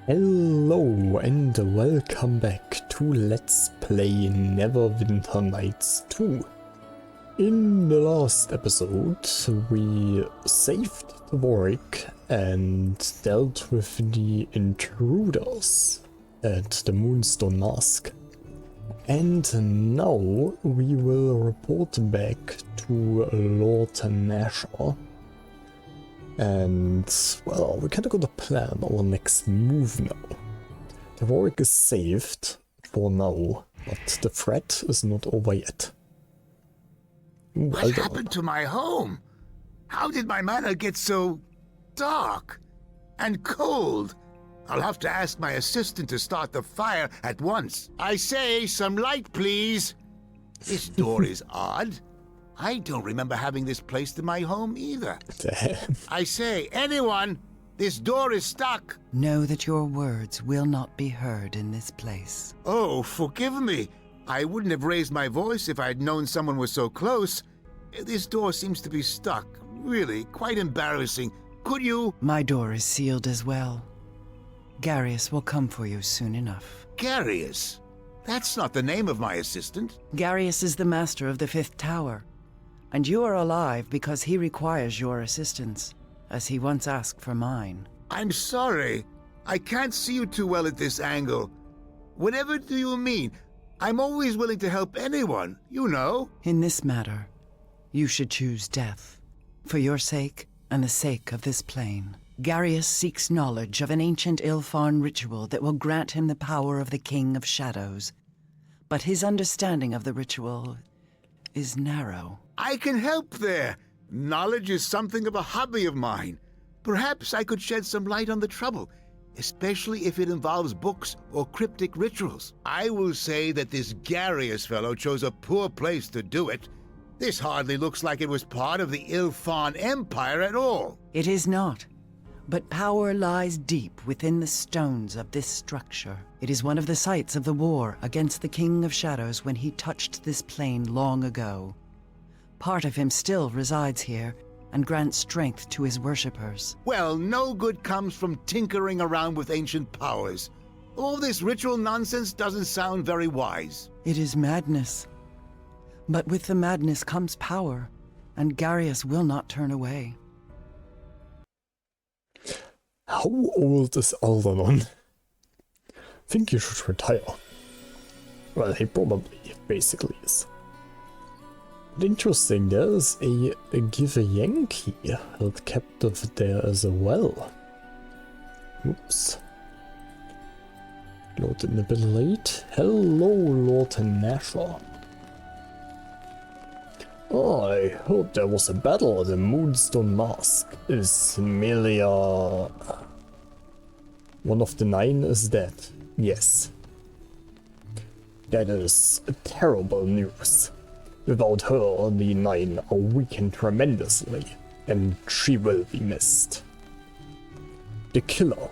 Hello and welcome back to Let's Play Neverwinter Nights 2. In the last episode we saved the Warwick and dealt with the intruders at the Moonstone Mask. And now we will report back to Lord Nasher. And, well, we kinda got a plan, our next move now. The Warwick is saved for now, but the threat is not over yet. Ooh, what happened to my home? How did my manor get so dark and cold? I'll have to ask my assistant to start the fire at once. I say, some light, please. This door is odd. I don't remember having this placed in my home either. Damn. I say, anyone, this door is stuck. Know that your words will not be heard in this place. Oh, forgive me. I wouldn't have raised my voice if I'd known someone was so close. This door seems to be stuck. Really, quite embarrassing. Could you... My door is sealed as well. Garius will come for you soon enough. Garius? That's not the name of my assistant. Garius is the master of the Fifth Tower. And you are alive because he requires your assistance, as he once asked for mine. I'm sorry. I can't see you too well at this angle. Whatever do you mean? I'm always willing to help anyone, you know. In this matter, you should choose death, for your sake and the sake of this plane. Garius seeks knowledge of an ancient Ilfarn ritual that will grant him the power of the King of Shadows. But his understanding of the ritual is narrow. I can help there. Knowledge is something of a hobby of mine. Perhaps I could shed some light on the trouble, especially if it involves books or cryptic rituals. I will say that this Garius fellow chose a poor place to do it. This hardly looks like it was part of the Ilfarn Empire at all. It is not. But power lies deep within the stones of this structure. It is one of the sites of the war against the King of Shadows when he touched this plane long ago. Part of him still resides here and grants strength to his worshippers. Well, no good comes from tinkering around with ancient powers. All this ritual nonsense doesn't sound very wise. It is madness. But with the madness comes power, and Garius will not turn away. How old is Aldernon? Think you should retire. Well, he probably basically is. But interesting, there's a Yankee held captive there as well. Oops. Loaded a bit late. Hello, Lord Nasher. Oh, I heard there was a battle at the Moonstone Mask. Is Melia... one of the 9 is dead? Yes. That is terrible news. Without her, the 9 are weakened tremendously, and she will be missed. The killer.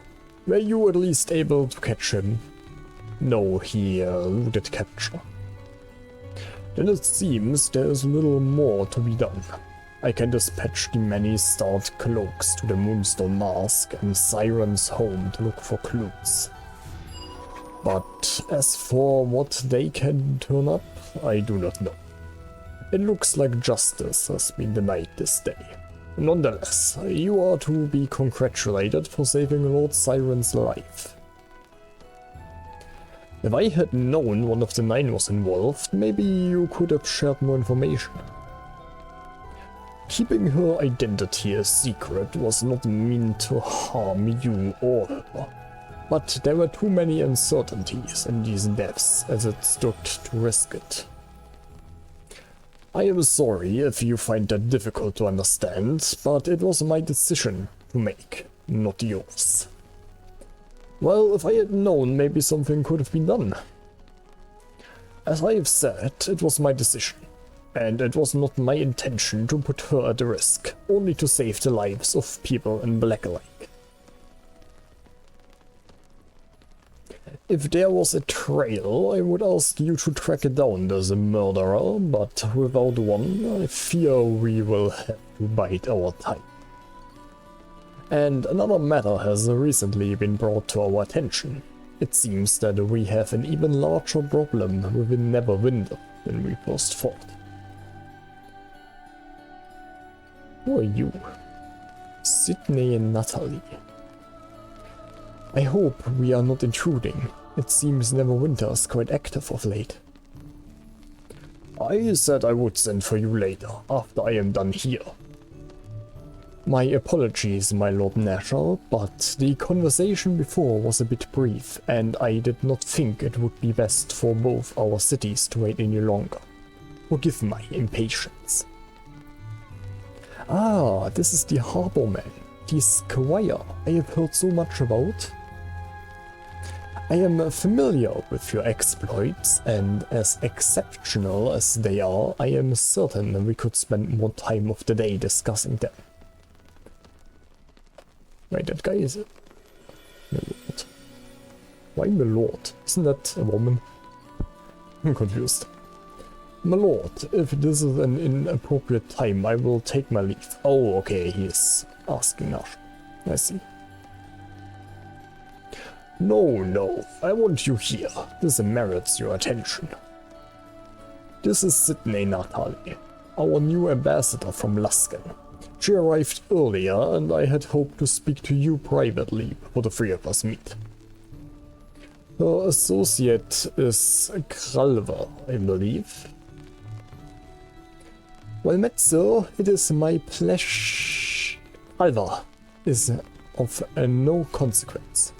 Were you at least able to catch him? No, he eluded capture. Then it seems there is little more to be done. I can dispatch the many starred cloaks to the Moonstone Mask and Siren's home to look for clues. But as for what they can turn up, I do not know. It looks like justice has been denied this day. Nonetheless, you are to be congratulated for saving Lord Siren's life. If I had known one of the 9 was involved, maybe you could have shared more information. Keeping her identity a secret was not meant to harm you or her, but there were too many uncertainties in these deaths as it stood to risk it. I am sorry if you find that difficult to understand, but it was my decision to make, not yours. Well, if I had known, maybe something could have been done. As I have said, it was my decision, and it was not my intention to put her at risk, only to save the lives of people in Blacklake. If there was a trail, I would ask you to track it down as a murderer, but without one, I fear we will have to bide our time. And another matter has recently been brought to our attention. It seems that we have an even larger problem within Neverwinter than we first thought. Who are you? Sydney and Natalie. I hope we are not intruding. It seems Neverwinter is quite active of late. I said I would send for you later, after I am done here. My apologies, my Lord Nasher, but the conversation before was a bit brief, and I did not think it would be best for both our cities to wait any longer. Forgive my impatience. Ah, this is the harborman, the squire I have heard so much about. I am familiar with your exploits, and as exceptional as they are, I am certain we could spend more time of the day discussing them. Right, that guy is it. My lord. Why my lord? Isn't that a woman? I'm confused. My lord, if this is an inappropriate time, I will take my leave. Oh, okay, he is asking now. I see. No, I want you here. This merits your attention. This is Sydney Natalie, our new ambassador from Luskan. She arrived earlier, and I had hoped to speak to you privately before the three of us meet. Her associate is Kralver, I believe. Well met, sir. It is my pleasure. Kralver is of no consequence.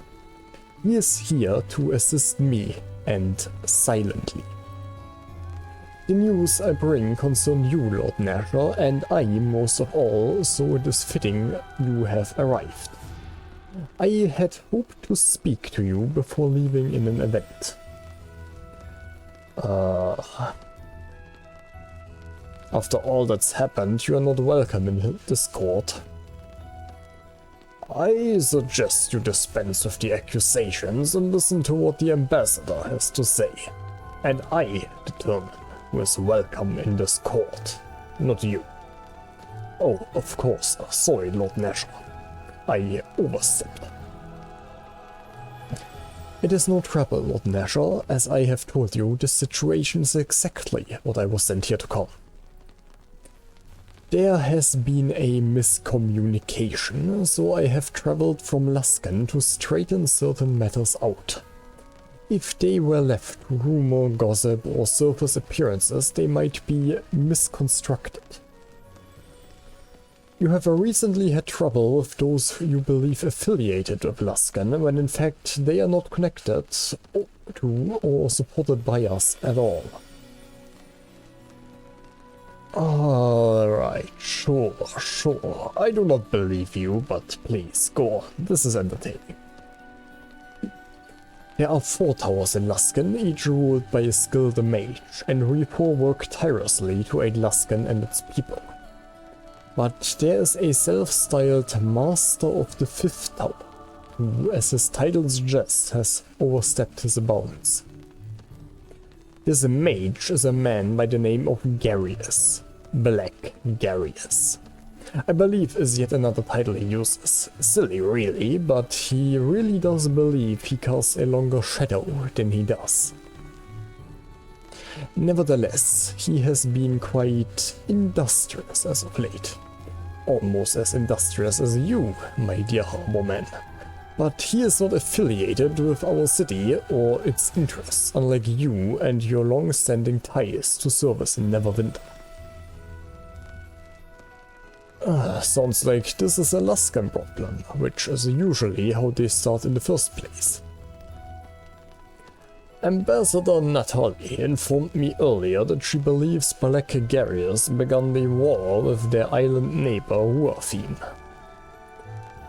He is here to assist me, and silently. The news I bring concern you, Lord Nasher, and I most of all, so it is fitting you have arrived. I had hoped to speak to you before leaving in an event. After all that's happened, you are not welcome in this court. I suggest you dispense with the accusations and listen to what the ambassador has to say. And I determine who is welcome in this court, not you. Oh, of course, sorry, Lord Nasher. I overstepped. It is no trouble, Lord Nasher. As I have told you, this situation is exactly what I was sent here to call. There has been a miscommunication, so I have traveled from Luskan to straighten certain matters out. If they were left to rumor, gossip, or surface appearances, they might be misconstructed. You have recently had trouble with those you believe affiliated with Luskan, when in fact they are not connected to or supported by us at all. Alright, sure. I do not believe you, but please, go on. This is entertaining. There are 4 towers in Luskan, each ruled by a skilled mage, and we poor work tirelessly to aid Luskan and its people. But there is a self-styled Master of the 5th Tower, who, as his title suggests, has overstepped his bounds. This mage is a man by the name of Garius. Black Garius. I believe is yet another title he uses. Silly really, but he really does believe he casts a longer shadow than he does. Nevertheless, he has been quite industrious as of late. Almost as industrious as you, my dear harborman. But he is not affiliated with our city or its interests, unlike you and your long-standing ties to service in Neverwinter. Sounds like this is a Luskan problem, which is usually how they start in the first place. Ambassador Natalie informed me earlier that she believes Black Garius began the war with their island neighbor Ruafine.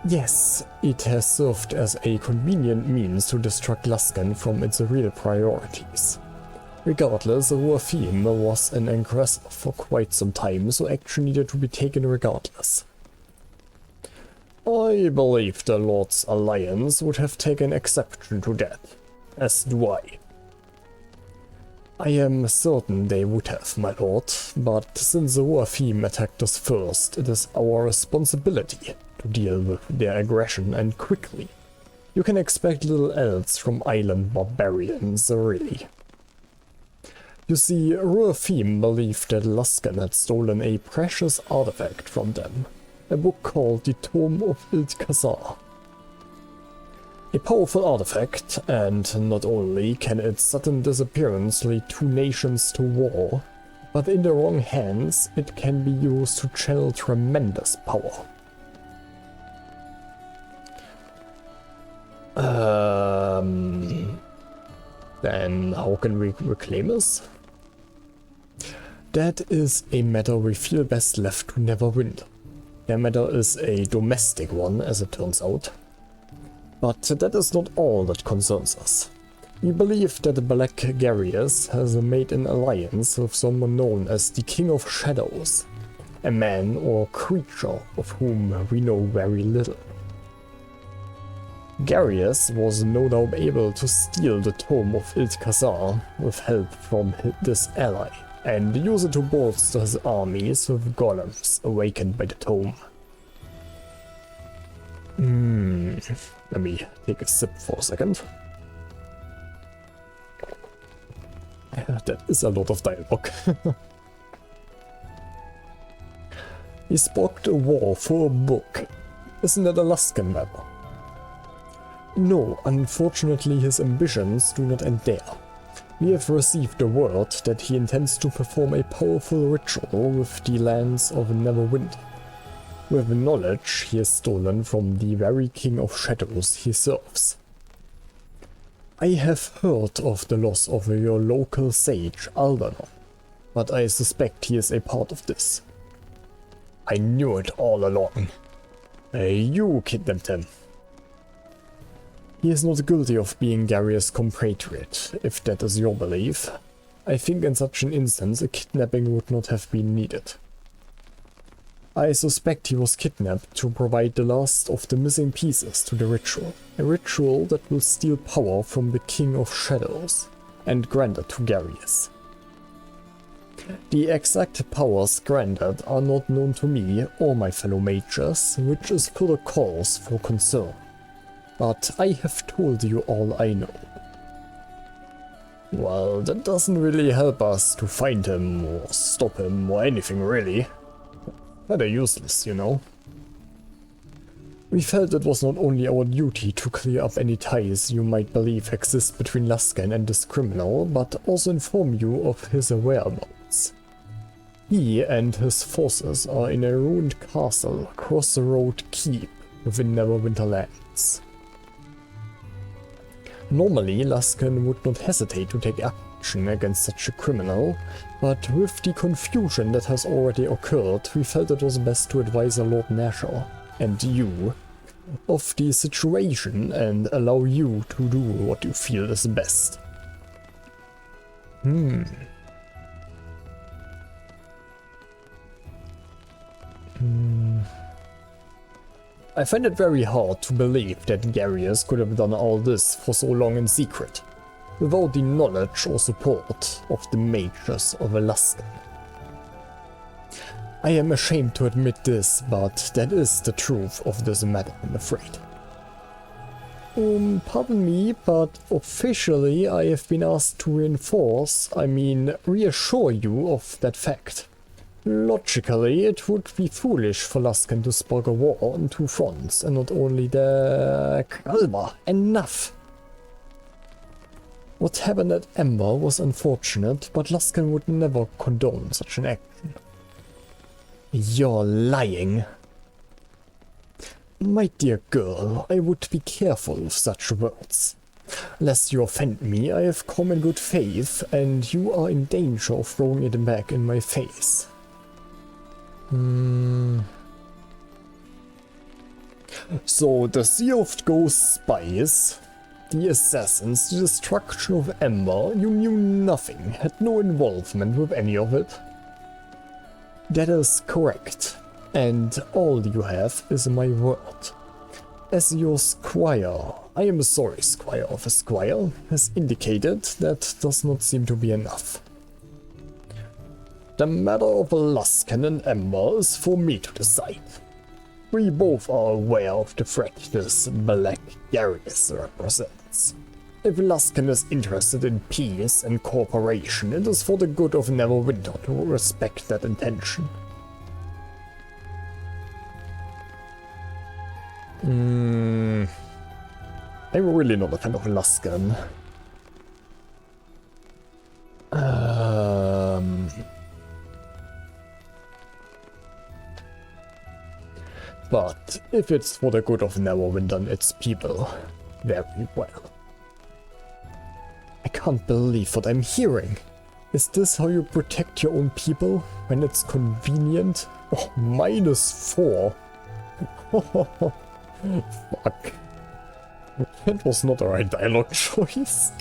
Yes, it has served as a convenient means to distract Luskan from its real priorities. Regardless, Ruafine was an aggressor for quite some time, so action needed to be taken regardless. I believe the Lord's Alliance would have taken exception to that, as do I. I am certain they would have, my lord, but since Ruafine attacked us first, it is our responsibility, to deal with their aggression, and quickly. You can expect little else from island barbarians, really. You see, Ruafim believed that Luskan had stolen a precious artifact from them, a book called the Tome of Iltkazar. A powerful artifact, and not only can its sudden disappearance lead two nations to war, but in the wrong hands it can be used to channel tremendous power. Then how can we reclaim this? That is a matter we feel best left to Neverwinter. Their matter is a domestic one, as it turns out. But that is not all that concerns us. We believe that the Black Garius has made an alliance with someone known as the King of Shadows, a man or creature of whom we know very little. Garius was no doubt able to steal the Tome of Iltkazar with help from this ally, and use it to bolster his armies with golems awakened by the tome. Let me take a sip for a second. That is a lot of dialogue. He sparked a war for a book. Isn't that a Luskan matter? No, unfortunately his ambitions do not end there. We have received the word that he intends to perform a powerful ritual with the lands of Neverwinter, with knowledge he has stolen from the very King of Shadows he serves. I have heard of the loss of your local sage, Aldernon, but I suspect he is a part of this. I knew it all along. You kidnapped him. He is not guilty of being Garius' compatriot, if that is your belief. I think in such an instance a kidnapping would not have been needed. I suspect he was kidnapped to provide the last of the missing pieces to the ritual, a ritual that will steal power from the King of Shadows and grant it to Garius. The exact powers granted are not known to me or my fellow mages, which is further cause for concern. But I have told you all I know. Well, that doesn't really help us to find him or stop him or anything really. Kinda useless, you know. We felt it was not only our duty to clear up any ties you might believe exist between Luskan and this criminal, but also inform you of his whereabouts. He and his forces are in a ruined castle across the road keep within Neverwinter lands. Normally, Luskan would not hesitate to take action against such a criminal, but with the confusion that has already occurred, we felt it was best to advise the Lord Nasher and you of the situation and allow you to do what you feel is best. I find it very hard to believe that Garius could have done all this for so long in secret, without the knowledge or support of the mages of Luskan. I am ashamed to admit this, but that is the truth of this matter, I'm afraid. Pardon me, but officially I have been asked to reassure you of that fact. Logically, it would be foolish for Luskan to spark a war on two fronts, and not only the... Kalber, enough! What happened at Ember was unfortunate, but Luskan would never condone such an action. You're lying. My dear girl, I would be careful with such words. Lest you offend me, I have come in good faith, and you are in danger of throwing it back in my face. So, the Sea of Ghost spies, the assassins, the destruction of Ember, you knew nothing, had no involvement with any of it? That is correct, and all you have is my word. As your squire, I am sorry, squire of a squire, has indicated, that does not seem to be enough. The matter of Luskan and Ember is for me to decide. We both are aware of the threat this Black Garius represents. If Luskan is interested in peace and cooperation, it is for the good of Neverwinter to respect that intention. I'm really not a fan of Luskan. But if it's for the good of Neverwinter and its people, very well. I can't believe what I'm hearing. Is this how you protect your own people when it's convenient? Oh, -4. Fuck. That was not the right dialogue choice.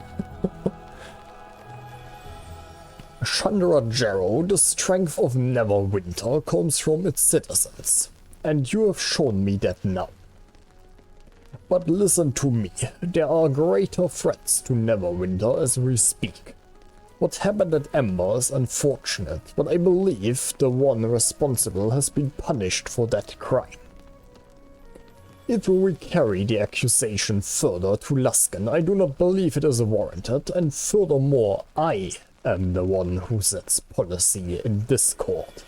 Chandra Jarrow, the strength of Neverwinter comes from its citizens, and you have shown me that now. But listen to me, there are greater threats to Neverwinter as we speak. What happened at Ember is unfortunate, but I believe the one responsible has been punished for that crime. If we carry the accusation further to Luskan, I do not believe it is warranted, and furthermore, I am the one who sets policy in this court.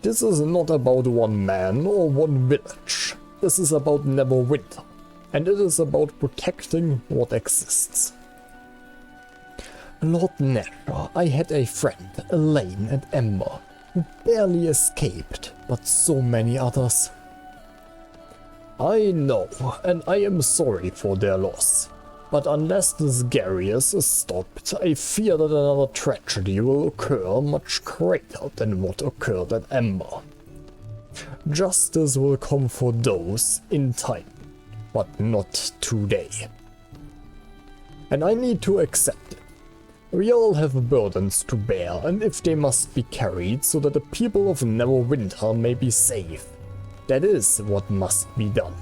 This is not about one man or one village. This is about Neverwinter, and it is about protecting what exists. Lord Nasher, I had a friend, Elaine at Ember, who barely escaped, but so many others. I know, and I am sorry for their loss. But unless this Garius is stopped, I fear that another tragedy will occur much greater than what occurred at Ember. Justice will come for those in time, but not today. And I need to accept it. We all have burdens to bear, and if they must be carried so that the people of Neverwinter may be safe, that is what must be done.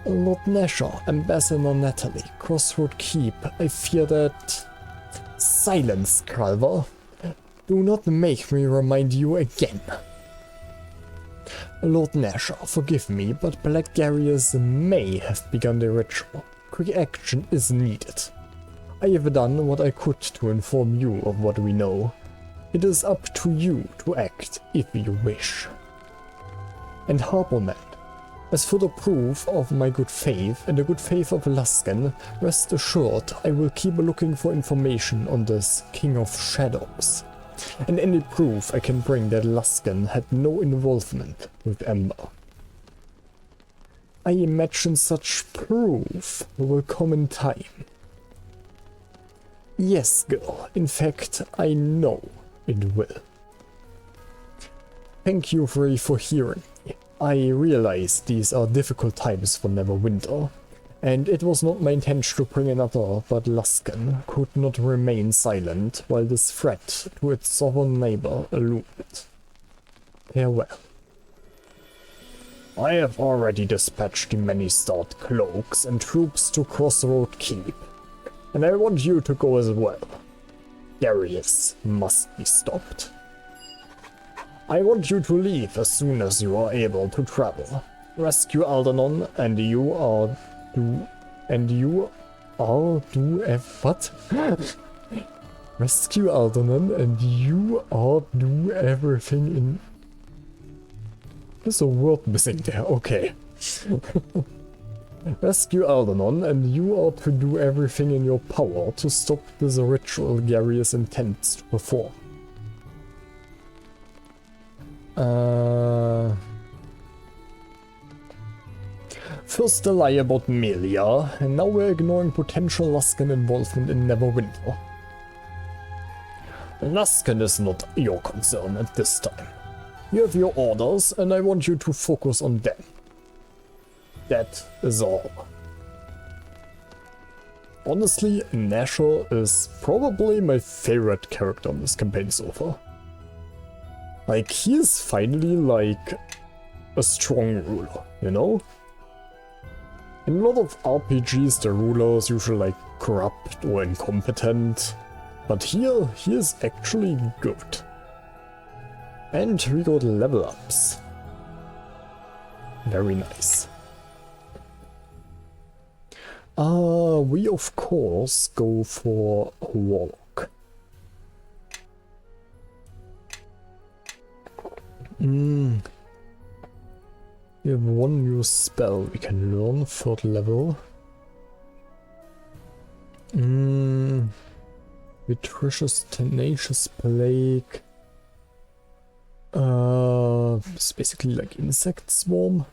Lord Nasher, Ambassador Natalie, Crossroad Keep, I fear that... Silence, Calver. Do not make me remind you again. Lord Nasher, forgive me, but Black Garius may have begun the ritual. Quick action is needed. I have done what I could to inform you of what we know. It is up to you to act if you wish. And Harborman, as for the proof of my good faith and the good faith of Luskan, rest assured I will keep looking for information on this King of Shadows, and any proof I can bring that Luskan had no involvement with Ember. I imagine such proof will come in time. Yes, girl, in fact, I know it will. Thank you for hearing me. I realize these are difficult times for Neverwinter, and it was not my intention to bring another, but Luskan could not remain silent while this threat to its southern neighbor loomed. Farewell. I have already dispatched the many-starred cloaks and troops to Crossroad Keep, and I want you to go as well. Garius must be stopped. I want you to leave as soon as you are able to travel. Rescue Aldernon, and you are what? Rescue Aldernon, and you are do everything in... There's a word missing there, okay. Rescue Aldernon, and you are to do everything in your power to stop this ritual Garius intends to perform. First the lie about Melia, and now we're ignoring potential Luskan involvement in Neverwinter. Luskan is not your concern at this time. You have your orders, and I want you to focus on them. That is all. Honestly, Nasher is probably my favorite character in this campaign so far. Like, he is finally like a strong ruler, you know? In a lot of RPGs, the ruler is usually like corrupt or incompetent, but here he is actually good. And we got level ups. Very nice. We of course go for Warlock. We have one new spell we can learn, 3rd level. Vitricious Tenacious Plague. It's basically like Insect Swarm.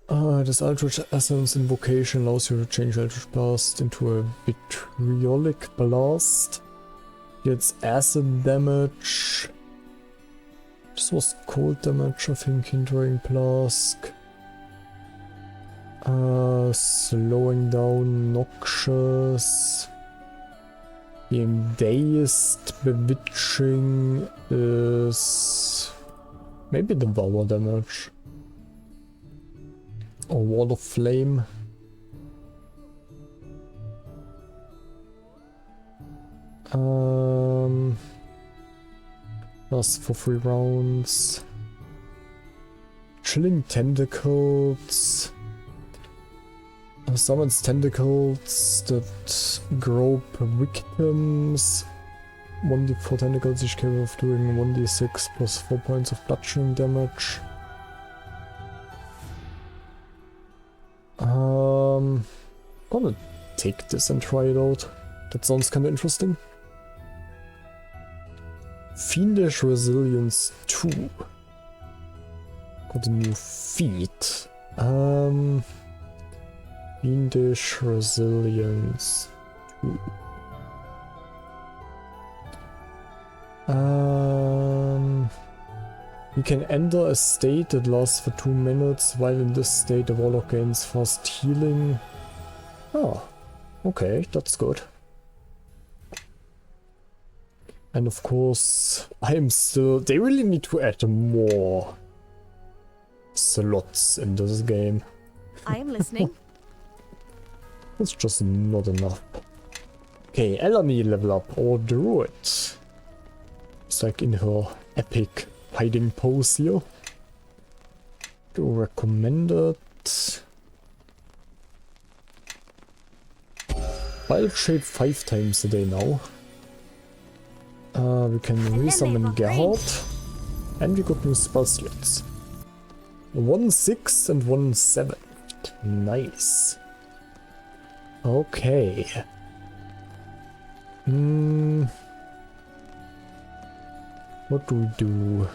This Eldritch Essence invocation allows you to change Eldritch Blast into a Vitriolic Blast. Gets acid damage. This was cold damage, I think, hindering Blast. Slowing down Noxious. Being dazed, bewitching is maybe devour damage. Or wall of flame. Lasts for 3 rounds. Chilling Tentacles. Summons tentacles that grope victims. 1d4 tentacles each capable of doing 1d6 plus 4 points of bludgeoning damage. Gonna take this and try it out. That sounds kinda interesting. Fiendish Resilience 2. Got a new feat. Fiendish Resilience 2. You can enter a state that lasts for 2 minutes. While in this state, the Warlock gains fast healing. Oh, okay, that's good. And of course, I'm still... They really need to add more slots in this game. I am listening. It's just not enough. Okay, Eleni level up, or Druid. It's like in her epic hiding pose here. Do recommend it. Wild shape 5 times a day now. We can resummon Gerhard. And we got new spell slots. 1 6 and 1 7. Nice. Okay. What do we do?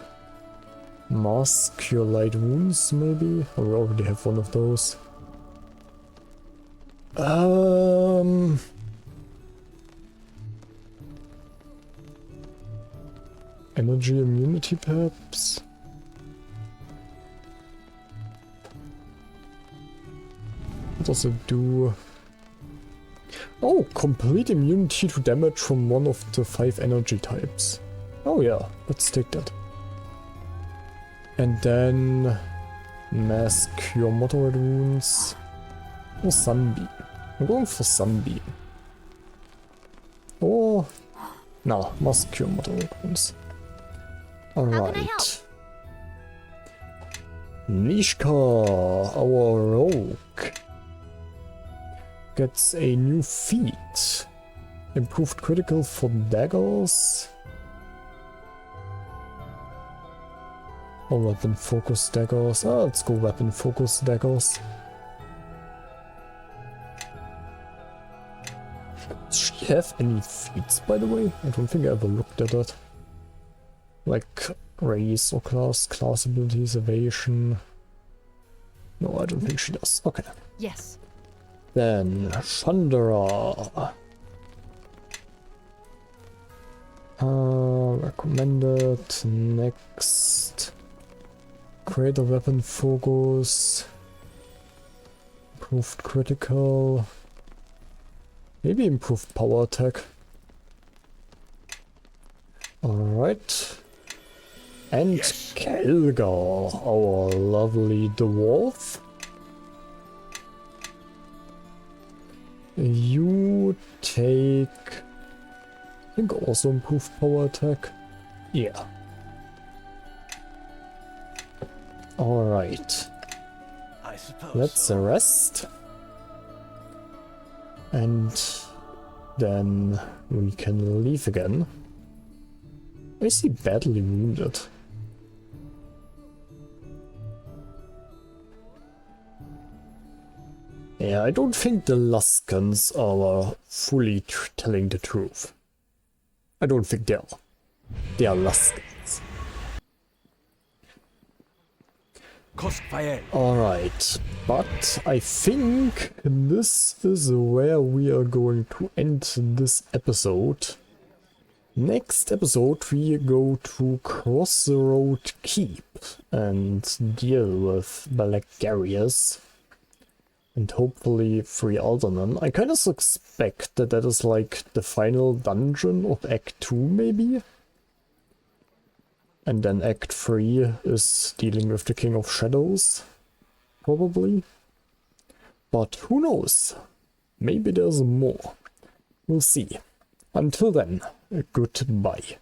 Mask Cure Light Wounds, maybe? Oh, we already have one of those. Energy immunity, perhaps? What does it do? Oh, complete immunity to damage from one of the 5 energy types. Oh yeah, let's take that. And then Mask Cure Moderate Wounds. Or Sunbeam. I'm going for Sunbeam. Or... no, Mask Cure Moderate Wounds. Alright. Nishka, our rogue, gets a new feat. Improved critical for daggers. Or weapon focus daggers. Let's go weapon focus daggers. Does she have any feats, by the way? I don't think I ever looked at that. Like race or class abilities, evasion. No, I don't think she does. Okay. Yes. Then Chandra. Recommended. Next. Create a weapon focus. Improved critical. Maybe improved power attack. Alright. And yes. Kelgar, our lovely dwarf. You take... I think also improved power attack. Yeah. Alright. I suppose Let's so. rest. And then we can leave again. Is he badly wounded? Yeah, I don't think the Luskans are fully telling the truth. I don't think they are. They are Luskans. Alright, but I think this is where we are going to end this episode. Next episode we go to Crossroad Keep and deal with Belagarius. And hopefully free Alderman. I kind of suspect that that is like the final dungeon of Act 2 maybe? And then Act 3 is dealing with the King of Shadows, probably. But who knows? Maybe there's more. We'll see. Until then, goodbye.